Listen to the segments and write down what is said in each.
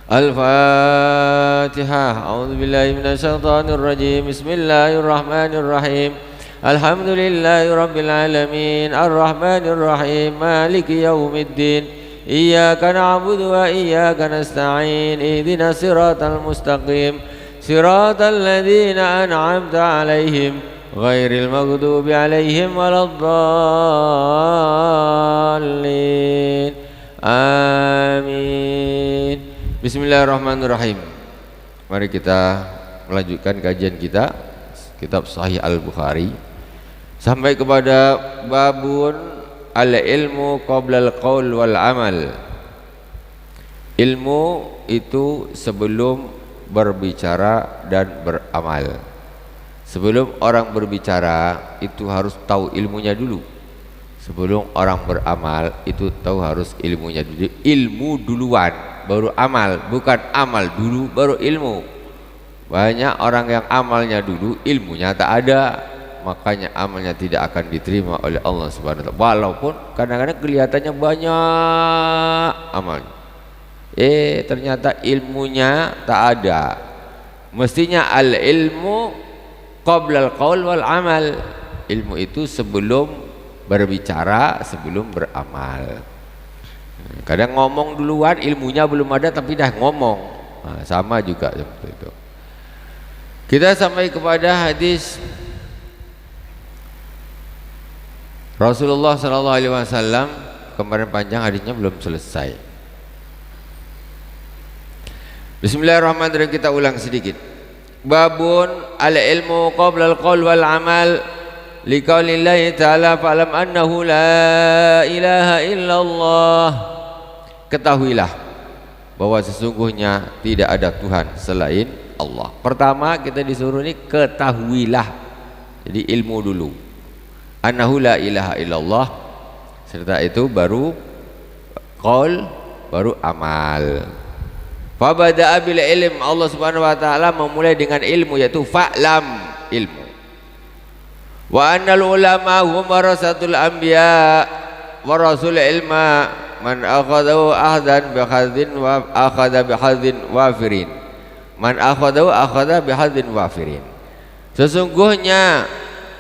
Al-Fatihah. A'udzubillahi minasyaitonirrajim. Bismillahirrahmanirrahim. Alhamdulillahi rabbil alamin. Arrahmanirrahim. Maliki yaumiddin. Iyyaka na'budu wa iyyaka nasta'in. Ihdinas siratal mustaqim. Siratal ladzina an'amta 'alaihim ghairil maghdubi 'alaihim waladdallin. Amin. Bismillahirrahmanirrahim. Mari kita melanjutkan kajian kita kitab Sahih Al-Bukhari sampai kepada babun al-ilmu qabla al-qaul wal amal. Ilmu itu sebelum berbicara dan beramal. Sebelum orang berbicara itu harus tahu ilmunya dulu. Sebelum orang beramal itu tahu harus ilmunya dulu. Ilmu duluan baru amal, bukan amal dulu baru ilmu. Banyak orang yang amalnya dulu, ilmunya tak ada, makanya amalnya tidak akan diterima oleh Allah Subhanahu wa taala. Walaupun kadang-kadang kelihatannya banyak amalnya, ternyata ilmunya tak ada. Mestinya al ilmu qabla al qaul wal amal. Ilmu itu sebelum berbicara, sebelum beramal. Kadang ngomong duluan, ilmunya belum ada tapi dah ngomong. Sama juga seperti itu. Kita sampai kepada hadis Rasulullah SAW. Kemarin panjang, hadisnya belum selesai. Bismillahirrahmanirrahim. Kita ulang sedikit. Babun al-ilmu qabla al-qaul wal amal. Liqaulillahi ta'ala fa'lam annahu la ilaha illallah. Ketahuilah bahwa sesungguhnya tidak ada Tuhan selain Allah. Pertama kita disuruh ini ketahuilah. Jadi ilmu dulu. Annahu la ilaha illallah. Serta itu baru qaul, baru amal. Fabada'a bil ilm. Allah Subhanahu wa taala memulai dengan ilmu, yaitu fa'lam, ilmu. Wa annal ulama hum warasatul anbiya wa rasul ilma man akhadahu ahdan bihadzin wa akhadha bihadzin wafirin. Man akhadahu akhadha bihadzin wafirin. Sesungguhnya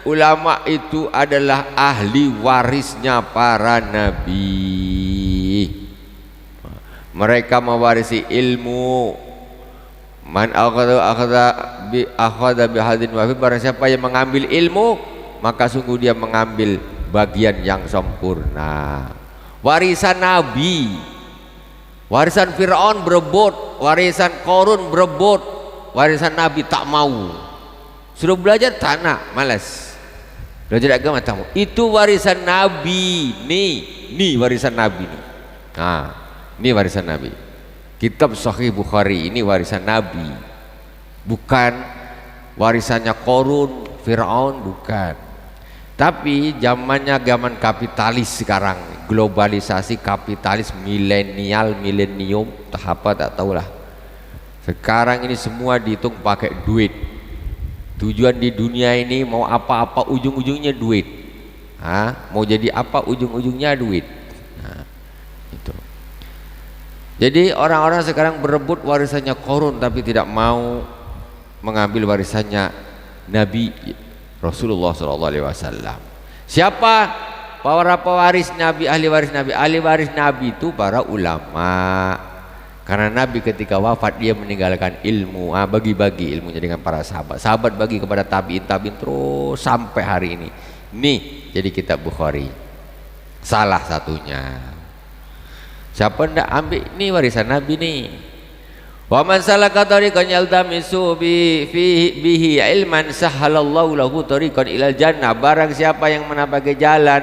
ulama itu adalah ahli warisnya para nabi. Mereka mewarisi ilmu. Man akhadahu akhadha bihadzin wafirin. Barang siapa yang mengambil ilmu, maka sungguh dia mengambil bagian yang sempurna. Warisan Nabi, warisan Fir'aun berebut, warisan Qarun berebut, warisan Nabi tak mau. Suruh belajar tak nak, malas. Belajar agama tak mau. Itu warisan Nabi. Nih warisan Nabi nih. Ini warisan Nabi. Kitab Sahih Bukhari ini warisan Nabi. Bukan warisannya Qarun, Fir'aun, bukan. Tapi zamannya zaman kapitalis sekarang, globalisasi kapitalis, milenium, apa tak tahulah. Sekarang ini semua dihitung pakai duit. Tujuan di dunia ini mau apa-apa ujung-ujungnya duit. Mau jadi apa ujung-ujungnya duit. Itu. Jadi orang-orang sekarang berebut warisannya Qarun tapi tidak mau mengambil warisannya Nabi Rasulullah SAW. Siapa para pewaris Nabi, ahli waris Nabi? Ahli waris Nabi itu para ulama. Karena Nabi ketika wafat dia meninggalkan ilmu, bagi-bagi ilmunya dengan para sahabat. Sahabat bagi kepada tabiin terus sampai hari ini. Nih jadi kitab Bukhari. Salah satunya. Siapa ndak ambil ini warisan Nabi nih? Wa man salaka tariqan yaltamisu bihi ilman sahhalallahu lahu tariqan ilal jannah. Barang siapa yang menapaki jalan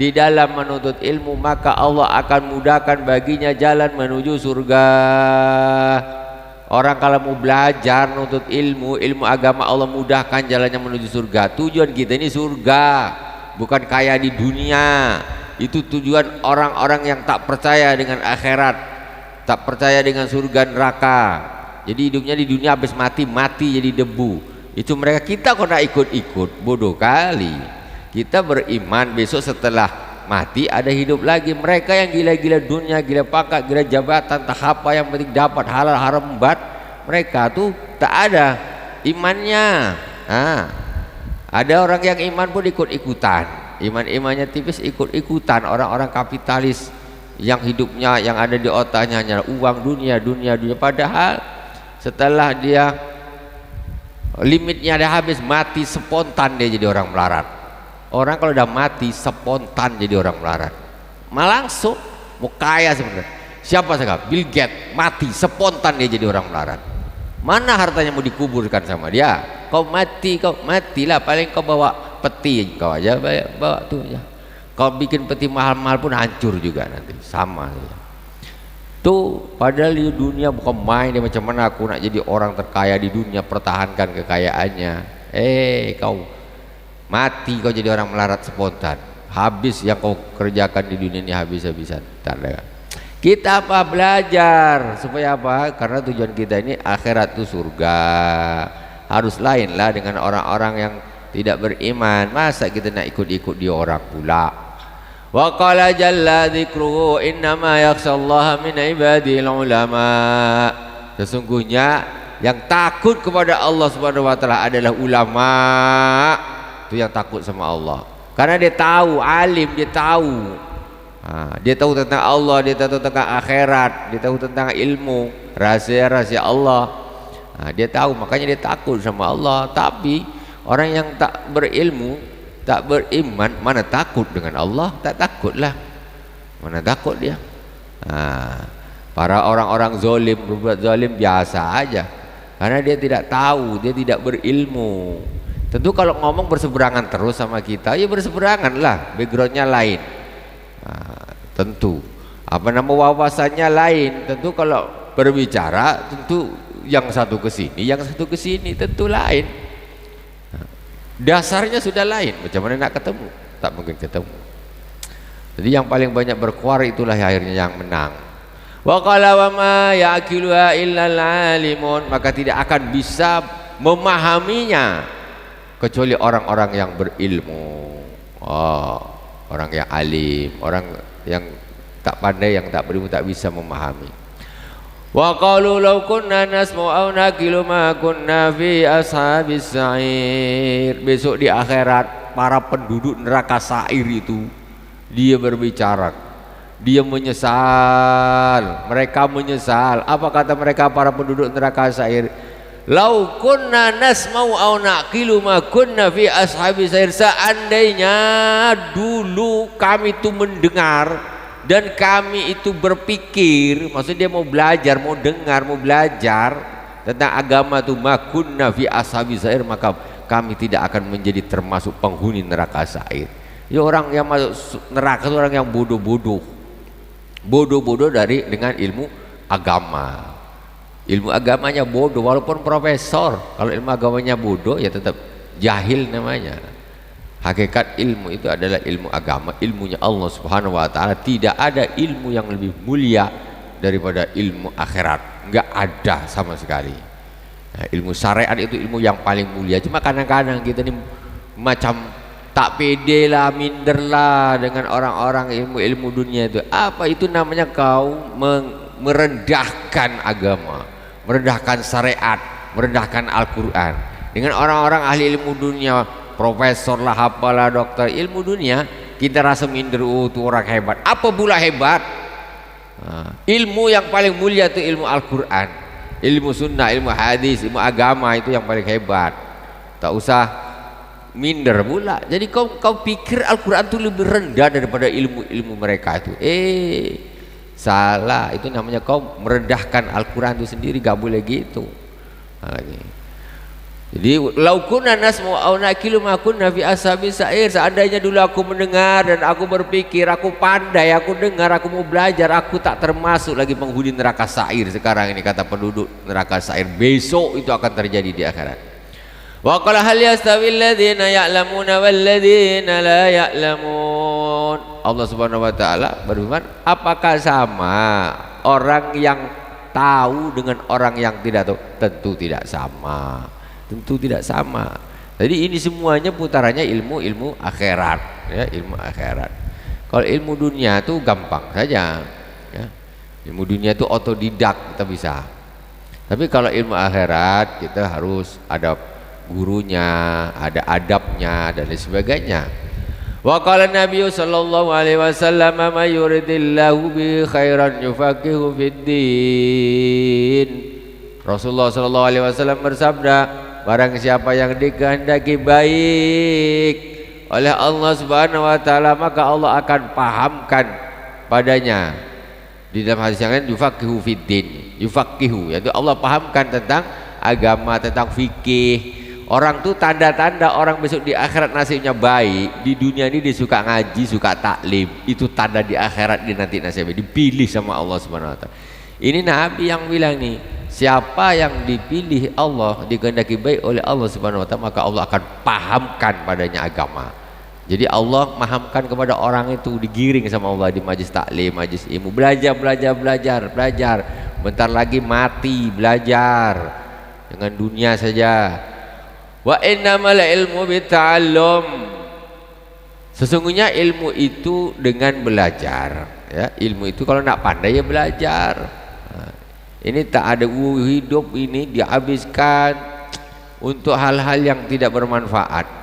di dalam menuntut ilmu, maka Allah akan mudahkan baginya jalan menuju surga. Orang kalau mau belajar menuntut ilmu agama, Allah mudahkan jalannya menuju surga. Tujuan kita ini surga, bukan kaya di dunia. Itu tujuan orang-orang yang tak percaya dengan akhirat, tak percaya dengan surga neraka. Jadi hidupnya di dunia habis mati jadi debu. Itu mereka. Kita kok nak ikut-ikut, bodoh kali. Kita beriman besok setelah mati ada hidup lagi. Mereka yang gila-gila dunia, gila pangkat, gila jabatan, tak apa yang penting dapat halal haram membat, mereka tuh tak ada imannya. Ada orang yang iman pun ikut-ikutan, imannya tipis, ikut-ikutan. Orang-orang kapitalis yang hidupnya yang ada di otaknya hanya uang, dunia. Padahal setelah dia limitnya ada habis, mati spontan dia jadi orang melarat. Orang kalau udah mati spontan jadi orang melarat, langsung mau kaya sebenarnya. Siapa sekarang? Bill Gates mati spontan dia jadi orang melarat. Mana hartanya mau dikuburkan sama dia? Kau matilah, paling kau bawa peti, kau aja bawa tuh ya. Kau bikin peti mahal-mahal pun hancur juga nanti, sama saja. Tuh padahal di dunia bukan main. Dia macam mana aku nak jadi orang terkaya di dunia, pertahankan kekayaannya. Kau mati, kau jadi orang melarat spontan, habis yang kau kerjakan di dunia ini habis-habisan. Tanda. Kita apa? Belajar supaya apa? Karena tujuan kita ini akhirat itu surga. Harus lain lah dengan orang-orang yang tidak beriman. Masa kita nak ikut-ikut dia orang pula? Wa qala jalla dzikruhu innama yakhshallaha min ibadil ulama. Sesungguhnya yang takut kepada Allah Subhanahu wa taala adalah ulama. Itu yang takut sama Allah. Karena dia tahu, alim, dia tahu. Dia tahu tentang Allah, dia tahu tentang akhirat, dia tahu tentang ilmu, rahasia-rahasia Allah. Dia tahu, makanya dia takut sama Allah. Tapi orang yang tak berilmu, tak beriman, mana takut dengan Allah? Tak takutlah. Mana takut dia? Para orang-orang zalim, berbuat zalim biasa aja. Karena dia tidak tahu, dia tidak berilmu. Tentu kalau ngomong berseberangan terus sama kita, ya berseberangan lah, backgroundnya lain. Tentu apa nama wawasannya lain. Tentu kalau berbicara, tentu yang satu ke sini, yang satu ke sini, tentu lain. Dasarnya sudah lain. Macam mana nak ketemu? Tak mungkin ketemu. Jadi yang paling banyak berkuar itulah akhirnya yang menang. Wa qala wa ma ya'qiluha illal alimun. Maka tidak akan bisa memahaminya kecuali orang-orang yang berilmu. Orang yang alim, orang yang tak pandai, yang tak berilmu, tak bisa memahami. Wa qalu law kunna nasma'u aw naqilu ma kunna fi ashabis sa'ir. Besok di akhirat para penduduk neraka sa'ir itu dia berbicara, dia menyesal, mereka menyesal. Apa kata mereka para penduduk neraka sa'ir? Lau kunna nasma'u aw naqilu ma kunna fi ashabis sa'ir. Seandainya dulu kami itu mendengar dan kami itu berpikir, maksudnya dia mau belajar, mau dengar, mau belajar tentang agama itu, makunna fi ashabis sa'ir, maka kami tidak akan menjadi termasuk penghuni neraka sa'ir. Ya, orang yang masuk neraka itu orang yang bodoh-bodoh dengan ilmu agama. Ilmu agamanya bodoh, walaupun profesor, kalau ilmu agamanya bodoh ya tetap jahil namanya. Hakikat ilmu itu adalah ilmu agama, ilmunya Allah Subhanahu wa taala. Tidak ada ilmu yang lebih mulia daripada ilmu akhirat, enggak ada sama sekali. Ilmu syariat itu ilmu yang paling mulia. Cuma kadang-kadang kita ini macam tak pede lah, minder lah dengan orang-orang ilmu-ilmu dunia itu. Apa itu namanya? Kau merendahkan agama, merendahkan syariat, merendahkan Al-Quran. Dengan orang-orang ahli ilmu dunia, profesor lah, apalah, dokter, ilmu dunia, kita rasa minder. Itu orang hebat. Apa pula hebat? Ilmu yang paling mulia itu ilmu Al-Quran, ilmu sunnah, ilmu hadis, ilmu agama, itu yang paling hebat. Tak usah minder pula. Jadi kau pikir Al-Quran itu lebih rendah daripada ilmu-ilmu mereka itu. Salah. Itu namanya kau merendahkan Al-Quran itu sendiri. Gak boleh gitu. Jadi lau kunna nasma'u aw naqilu ma kunna fi ashabis sa'ir. Seandainya dulu aku mendengar dan aku berpikir, aku pandai, aku dengar, aku mau belajar, aku tak termasuk lagi penghuni neraka sa'ir. Sekarang ini kata penduduk neraka sa'ir. Besok itu akan terjadi di akhirat. Wa qala hal yastawil ladzina ya'lamuna wal ladzina la ya'lamun. Allah Subhanahu wa taala berfirman, apakah sama orang yang tahu dengan orang yang tidak tahu? Tentu tidak sama. Tentu tidak sama. Jadi ini semuanya putarannya ilmu akhirat, ya, ilmu akhirat. Kalau ilmu dunia itu gampang saja, ya. Ilmu dunia itu otodidak kita bisa. Tapi kalau ilmu akhirat kita harus ada gurunya, ada adabnya dan lain sebagainya. Wa qala Nabi sallallahu alaihi wasallam may yuridillahu bi khairan yufaqihu fid din. Rasulullah sallallahu alaihi wasallam bersabda, barang siapa yang dikehendaki baik oleh Allah Subhanahu wa taala maka Allah akan pahamkan padanya. Di dalam hadis yang lain yufaqihu fiddin, yufaqihu yaitu Allah pahamkan tentang agama, tentang fikih. Orang tuh tanda-tanda orang besok di akhirat nasibnya baik. Di dunia ini dia suka ngaji, suka taklim, itu tanda di akhirat dia nanti nasibnya dipilih sama Allah Subhanahu wa taala. Ini Nabi yang bilang nih, siapa yang dipilih Allah, dikehendaki baik oleh Allah Subhanahu wa taala maka Allah akan pahamkan padanya agama. Jadi Allah mahamkan kepada orang itu, digiring sama Allah di majlis taklim, majlis ilmu, belajar. Bentar lagi mati, belajar. Dengan dunia saja. Wa innamal ilmu bita'allum. Sesungguhnya ilmu itu dengan belajar, ya. Ilmu itu kalau nak pandai ya belajar. Nah, ini tak ada hidup ini dihabiskan untuk hal-hal yang tidak bermanfaat.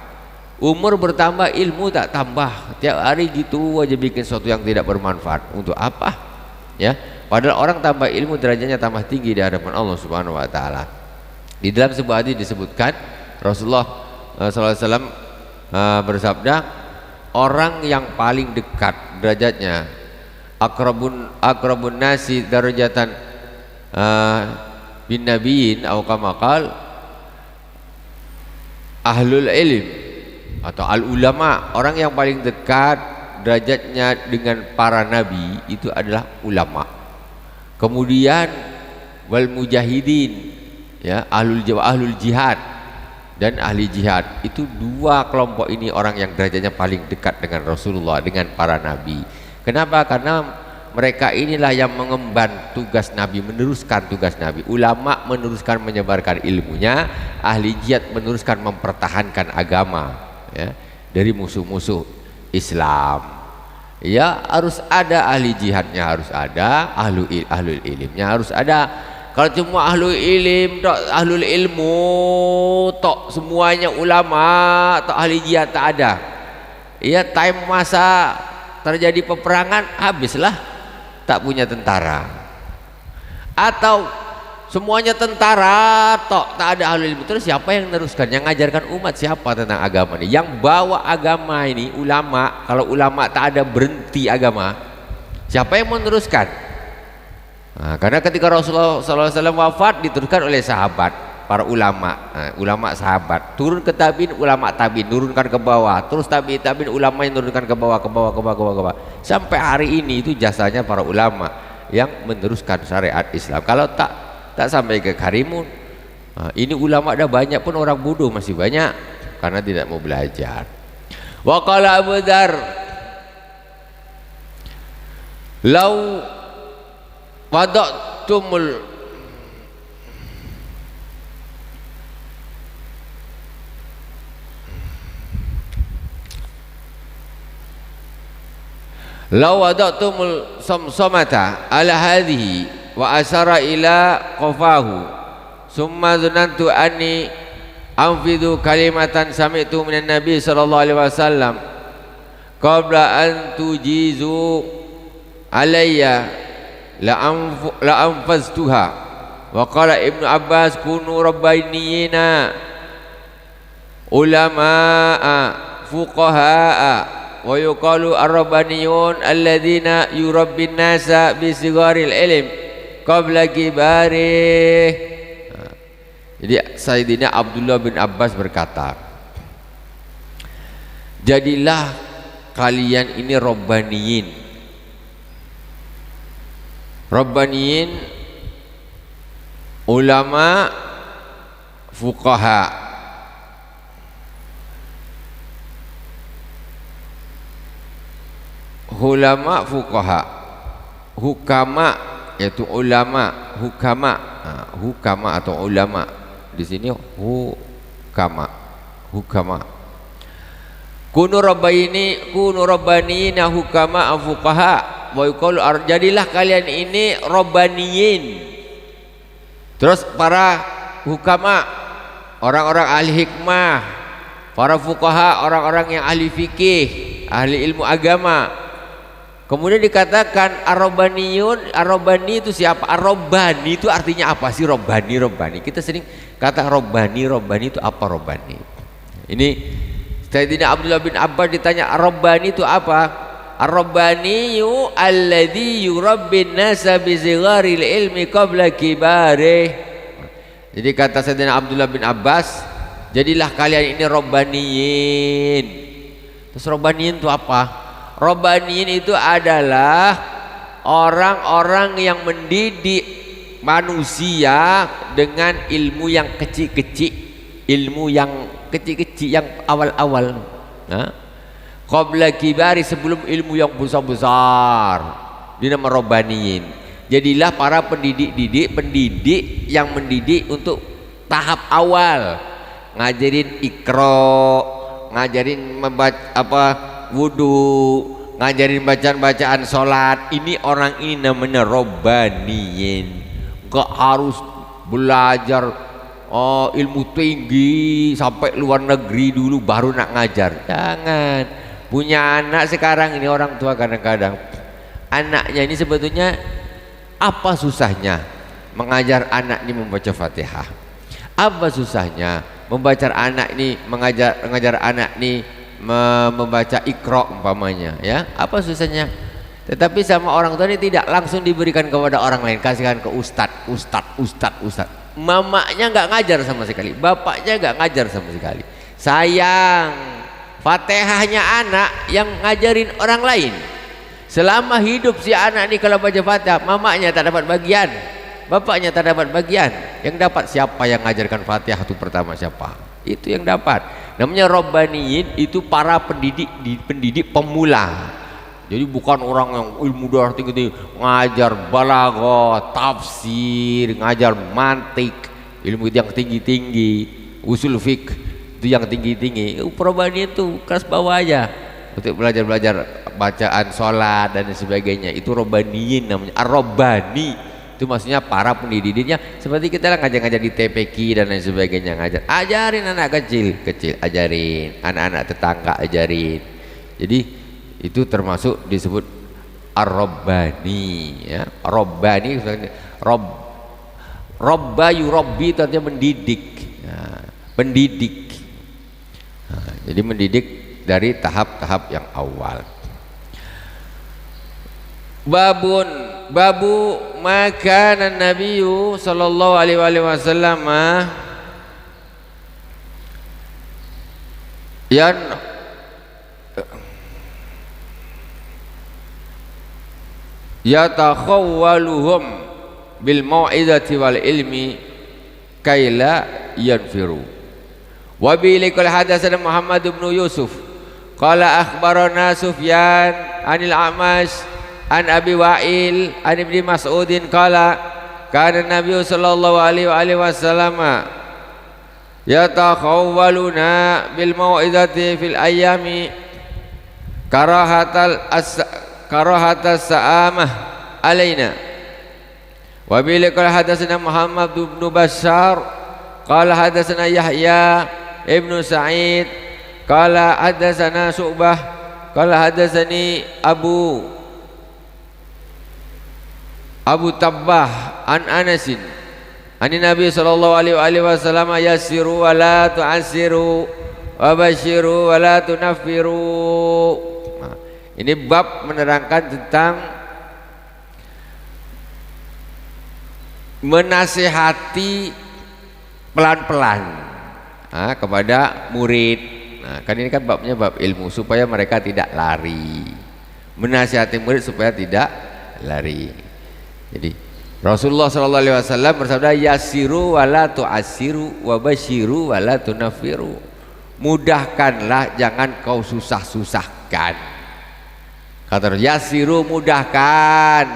Umur bertambah, ilmu tak tambah. Tiap hari gitu aja bikin sesuatu yang tidak bermanfaat. Untuk apa? Ya, padahal orang tambah ilmu derajatnya tambah tinggi di hadapan Allah Subhanahu wa taala. Di dalam sebuah hadis disebutkan Rasulullah sallallahu alaihi wasallam bersabda, orang yang paling dekat derajatnya akrabun nasi darajatan bin nabiyyin atau kama qala ahlul ilm atau al ulama. Orang yang paling dekat derajatnya dengan para nabi itu adalah ulama. Kemudian wal mujahidin, ya, ahlul jihad dan ahli jihad. Itu dua kelompok ini orang yang derajatnya paling dekat dengan Rasulullah, dengan para nabi. Kenapa? Karena mereka inilah yang mengemban tugas nabi, meneruskan tugas nabi. Ulama meneruskan menyebarkan ilmunya, ahli jihad meneruskan mempertahankan agama, ya, dari musuh-musuh Islam. Ya, harus ada ahli jihadnya, harus ada ahlul ilmnya, harus ada. Kalau cuma ahlul ilm tok, ahlul ilmu tok, semuanya ulama tok, ahli jihad tak ada. Ya, time masa terjadi peperangan habislah, tak punya tentara. Atau semuanya tentara tok, tak ada ahlul ilmu. Terus siapa yang meneruskan, yang mengajarkan umat siapa tentang agama ini? Yang bawa agama ini ulama. Kalau ulama tak ada, berhenti agama, siapa yang meneruskan? Nah, karena ketika Rasulullah SAW wafat diteruskan oleh sahabat, para ulama, ulama sahabat, turun ke tabiin, ulama tabiin turunkan ke bawah, terus tabiin ulama yang turunkan ke bawah, sampai hari ini itu jasanya para ulama yang meneruskan syariat Islam. Kalau tak sampai ke Karimun, ini ulama dah banyak pun orang bodoh masih banyak karena tidak mau belajar. Wa qala Abu Dzar, lau wada'tumul samsamata ala hadhihi wa asara ila qafahu summa dzanantu anni anfidhu kalimatan sami'tu minan nabi sallallahu alaihi wasallam qabla an tujizu alayya la anfaztuha. Wa qala Ibnu Abbas kunu rabbaniyina ulama'a fuqaha'a wa yuqalu ar-rabbaniyun alladhina yurabbin nasa bi sigharil ilm qabla kibarih. Jadi Sayyidina Abdullah bin Abbas berkata, jadilah kalian ini rabbaniyin. Rabbaniyin, ulama, fuqaha. Ulama, fuqaha. Hukama yaitu ulama, hukama. Hukama atau ulama. Di sini hukama. kunu rabbaniyina hukama fuqaha wa yuqalu jadilah kalian ini rabbaniyin. Terus para hukama, orang-orang ahli hikmah, para fuqaha, orang-orang yang ahli fikih, ahli ilmu agama. Kemudian dikatakan ar-rabbaniyun, ar-rabbani itu siapa? Ar-rabbani itu artinya apa sih? Rabbani. Kita sering kata rabbani itu apa rabbani? Ini Sayyidina Abdullah bin Abbas ditanya ar-rabbani itu apa? Ar-rabbaniyu alladhi yurabbin nasa bi sigharil ilmi qabla kibarih. Jadi kata Sayyidina Abdullah bin Abbas, jadilah kalian ini rabbaniyin. Terus rabbaniyin itu apa? Rabbaniyin itu adalah orang-orang yang mendidik manusia dengan ilmu yang kecil-kecil, ilmu yang kecil-kecil yang awal-awal. Qabla kibari, sebelum ilmu yang besar-besar, dinama rabbaniyin. Jadilah para pendidik yang mendidik untuk tahap awal, ngajarin ikra, ngajarin membaca wudu, ngajarin bacaan-bacaan sholat. Ini orang ini namanya rabbaniyin. Gak harus belajar ilmu tinggi sampai luar negeri dulu baru nak ngajar. Jangan. Punya anak sekarang ini orang tua kadang-kadang anaknya ini sebetulnya apa susahnya mengajar anak ini membaca Fatihah? Apa susahnya mengajar anak ini mengajar anak ini membaca Iqra umpamanya, ya? Apa susahnya? Tetapi sama orang tua ini tidak langsung diberikan kepada orang lain, kasihkan ke ustad. Mamanya nggak ngajar sama sekali, bapaknya nggak ngajar sama sekali. Sayang, Fatihahnya anak yang ngajarin orang lain. Selama hidup si anak ini kalau baca Fatihah, mamanya tak dapat bagian, bapaknya tak dapat bagian. Yang dapat siapa yang ngajarkan Fatihah itu pertama siapa? Itu yang dapat. Namanya rabbaniyin, itu para pendidik pemula. Jadi bukan orang yang ilmu darah tinggi, ngajar balaghah, tafsir, ngajar mantik, ilmu yang tinggi-tinggi, usul fiqh itu yang tinggi-tinggi. Rabbaniyin itu kelas bawah aja untuk belajar bacaan sholat dan sebagainya. Itu rabbaniyin namanya. Ar-rabbani itu maksudnya para pendidiknya, seperti kita lah ngajar-ngajar di TPQ dan lain sebagainya. Ajarin anak kecil, ajarin anak-anak tetangga, ajarin. Jadi itu termasuk disebut ar-rabbani, ya. Rabbani, robba yurabbi itu artinya mendidik, ya, pendidik. Jadi mendidik dari tahap-tahap yang awal. Babu maka Nabiyyu sallallahu alaihi wasallam yatakhawwaluhum bil mau'izati wal ilmi kaila yanfiru. Wa bi likul hadatsana Muhammad bin Yusuf qala akhbarana Sufyan anil A'mash an Abi Wa'il an Ibnu Mas'udin qala kana Nabi sallallahu alaihi wasallam yatakhawwaluna bil mau'izati fil ayami karahatas sa'amah alaina. Wa bi likul hadatsana Muhammad bin Bashar qala hadatsana Yahya ibnu Sa'id qala hadatsana Syu'bah qala hadatsani Abu Tabbah an Anasin ani Nabi sallallahu alaihi wasallam yassiru wa la tu'assiru wa basyiru wa la tunaffiru. Ini bab menerangkan tentang menasihati pelan-pelan kepada murid. Kan ini kan babnya bab ilmu supaya mereka tidak lari, menasihati murid supaya tidak lari. Jadi Rasulullah sallallahu alaihi wasallam bersabda yassiru wala tu'assiru wa basyiru wala tunaffiru. Mudahkanlah, jangan kau susah-susahkan. Kata yassiru, mudahkan,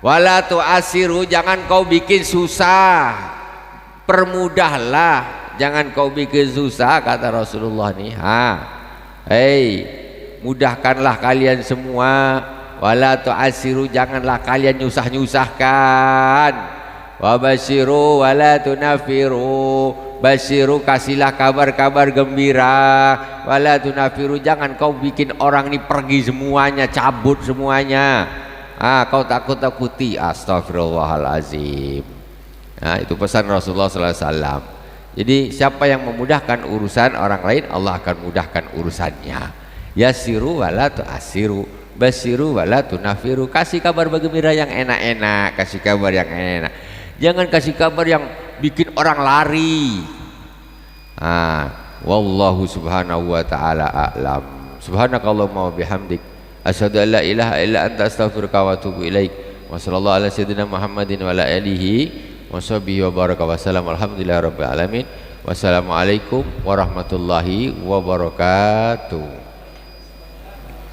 wala tu'assiru, jangan kau bikin susah. Permudahlah, jangan kau bikin susah, kata Rasulullah nih. Hei, mudahkanlah kalian semua, wala tu'assiru, janganlah kalian nyusah-nyusahkan. Wa basyiru wala tunafiru, basyiru kasihlah kabar-kabar gembira, wala tunafiru, jangan kau bikin orang ini pergi semuanya, cabut semuanya. Kau takut-takuti. Astagfirullahalazim. Nah, itu pesan Rasulullah sallallahu alaihi wasallam. Jadi siapa yang memudahkan urusan orang lain, Allah akan mudahkan urusannya. Yassiru wala tu'assiru, basyiru wala tunafiru, kasih kabar gembira yang enak-enak, kasih kabar yang enak. Jangan kasih kabar yang bikin orang lari. Wallahu subhanahu wa ta'ala a'lam. Subhanakallahumma wa bihamdik, asyhadu an la ilaha illa anta, astaghfiruka wa atubu ilaik. Wa sallallahu ala sayyidina Muhammadin wa ala alihi wa sahbihi wa baraka wa salam. Alhamdulillahirabbil alamin. Wassalamualaikum warahmatullahi wabarakatuh.